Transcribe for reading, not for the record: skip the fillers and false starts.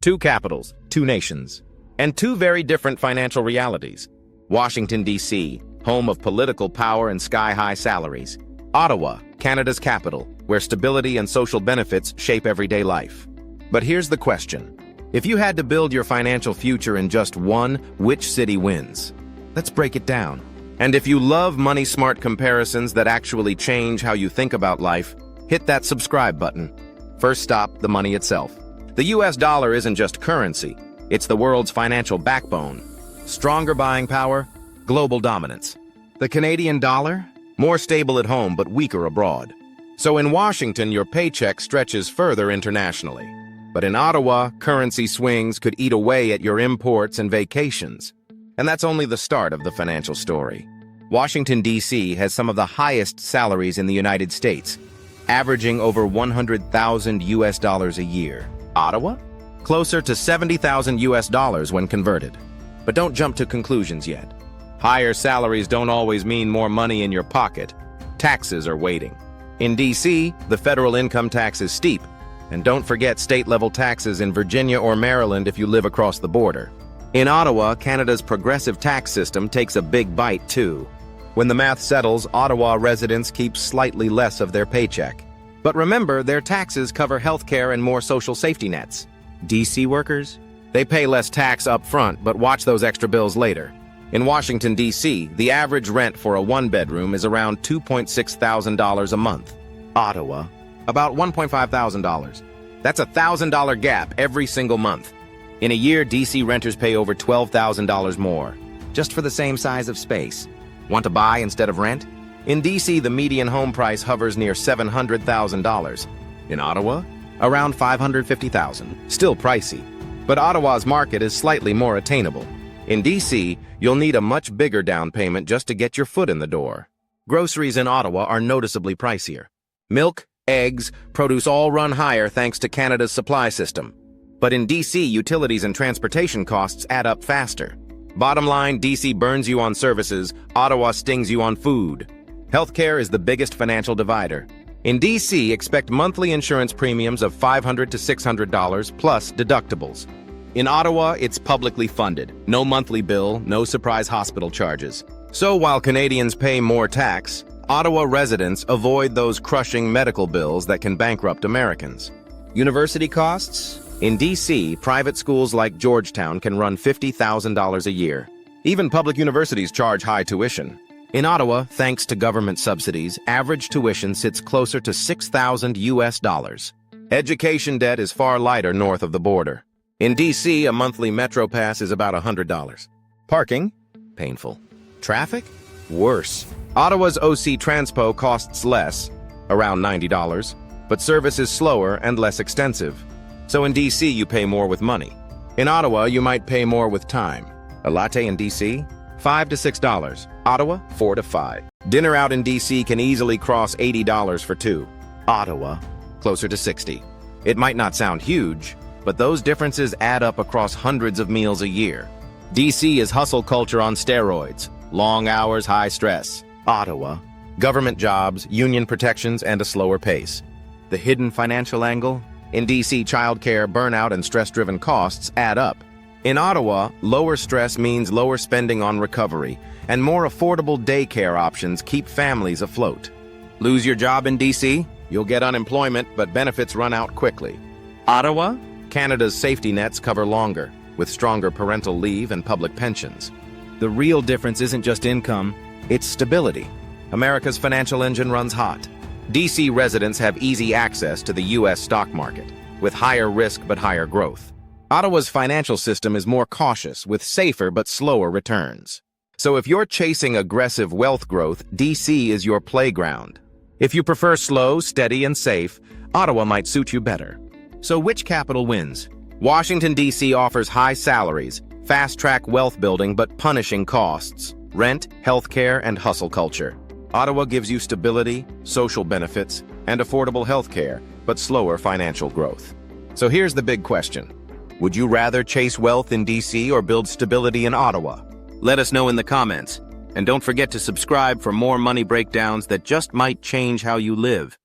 Two capitals, two nations, and two very different financial realities. Washington, D.C., home of political power and sky-high salaries. Ottawa, Canada's capital, where stability and social benefits shape everyday life. But here's the question. If you had to build your financial future in just one, which city wins? Let's break it down. And if you love money-smart comparisons that actually change how you think about life, hit that subscribe button. First stop, the money itself. The US dollar isn't just currency, it's the world's financial backbone. Stronger buying power, global dominance. The Canadian dollar? More stable at home but weaker abroad. So in Washington, your paycheck stretches further internationally. But in Ottawa, currency swings could eat away at your imports and vacations. And that's only the start of the financial story. Washington, D.C. has some of the highest salaries in the United States, averaging over $100,000 US a year. Ottawa? Closer to $70,000 US when converted. But don't jump to conclusions yet. Higher salaries don't always mean more money in your pocket. Taxes are waiting. In D.C., the federal income tax is steep, and don't forget state-level taxes in Virginia or Maryland if you live across the border. In Ottawa, Canada's progressive tax system takes a big bite too. When the math settles, Ottawa residents keep slightly less of their paycheck. But remember, their taxes cover healthcare and more social safety nets. D.C. workers? They pay less tax up front, but watch those extra bills later. In Washington, D.C., the average rent for a one-bedroom is around $2,600 a month. Ottawa, about $1,500. That's a $1,000 gap every single month. In a year, D.C. renters pay over $12,000 more, just for the same size of space. Want to buy instead of rent? In D.C., the median home price hovers near $700,000. In Ottawa, around $550,000. Still pricey, but Ottawa's market is slightly more attainable. In D.C., you'll need a much bigger down payment just to get your foot in the door. Groceries in Ottawa are noticeably pricier. Milk, eggs, produce all run higher thanks to Canada's supply system. But in D.C., utilities and transportation costs add up faster. Bottom line, D.C. burns you on services, Ottawa stings you on food. Healthcare is the biggest financial divider. In D.C., expect monthly insurance premiums of $500 to $600 plus deductibles. In Ottawa, it's publicly funded. No monthly bill, no surprise hospital charges. So while Canadians pay more tax, Ottawa residents avoid those crushing medical bills that can bankrupt Americans. University costs? In D.C., private schools like Georgetown can run $50,000 a year. Even public universities charge high tuition. In Ottawa, thanks to government subsidies, average tuition sits closer to $6,000 US. Education debt is far lighter north of the border. In D.C., a monthly Metro Pass is about $100. Parking? Painful. Traffic? Worse. Ottawa's OC Transpo costs less, around $90, but service is slower and less extensive. So in D.C., you pay more with money. In Ottawa, you might pay more with time. A latte in D.C.? $5 to $6. Ottawa? $4 to $5. Dinner out in D.C. can easily cross $80 for two. Ottawa? Closer to $60. It might not sound huge, but those differences add up across hundreds of meals a year. D.C. is hustle culture on steroids. Long hours, high stress. Ottawa? Government jobs, union protections, and a slower pace. The hidden financial angle? In D.C., childcare, burnout, and stress-driven costs add up. In Ottawa, lower stress means lower spending on recovery, and more affordable daycare options keep families afloat. Lose your job in D.C.? You'll get unemployment, but benefits run out quickly. Ottawa? Canada's safety nets cover longer, with stronger parental leave and public pensions. The real difference isn't just income, it's stability. America's financial engine runs hot. D.C. residents have easy access to the U.S. stock market, with higher risk but higher growth. Ottawa's financial system is more cautious, with safer but slower returns. So if you're chasing aggressive wealth growth, D.C. is your playground. If you prefer slow, steady, and safe, Ottawa might suit you better. So which capital wins? Washington, D.C. offers high salaries, fast-track wealth building but punishing costs, rent, healthcare, and hustle culture. Ottawa gives you stability, social benefits, and affordable healthcare, but slower financial growth. So here's the big question. Would you rather chase wealth in D.C. or build stability in Ottawa? Let us know in the comments. And don't forget to subscribe for more money breakdowns that just might change how you live.